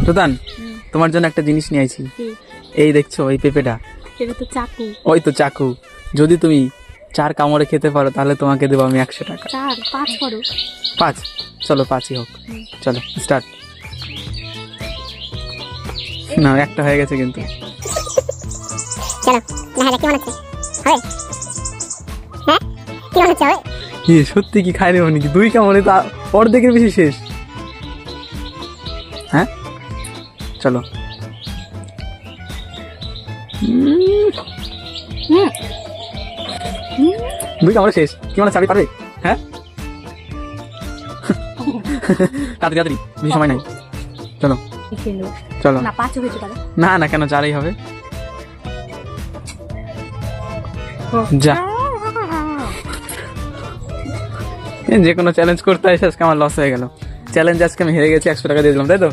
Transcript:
প্রধান, তোমার জন্য একটা জিনিস নিয়ে আইছি। এই দেখছো এই পেঁপেটা, এটা তো চাকু। ওই তো চাকু। যদি তুমি 4 কামড়ে খেতে পারো তাহলে তোমাকে দেবো আমি 100 টাকা। 4 5 করো। 5, চলো 5ই হোক। চলো স্টার্ট। না, একটা হয়ে গেছে কিন্তু। চলো দেখা যাক কেমন হচ্ছে। হবে? হ্যাঁ, কেমন হচ্ছে? হবে? কি সত্যি কি খাই নেবো নাকি? 2 কামড়ে তো অর্ধেকের বেশি শেষ। হ্যাঁ চলো। হুম 2 কামড়ে শেষ। কি মনে চাবি পারবে? হ্যাঁ তাড়াতাড়ি তাড়াতাড়ি, বেশি সময় নাই। চলো চলো। না 5 হয়েছে তাহলে। না না, কেন 4ই হবে। যা, যে কোনো চ্যালেঞ্জ করতে এসে আজকে আমার লস হয়ে গেল। চ্যালেঞ্জ আজকে আমি হেরে গেছি, 100 টাকা দিয়ে দিলাম, তাই তো?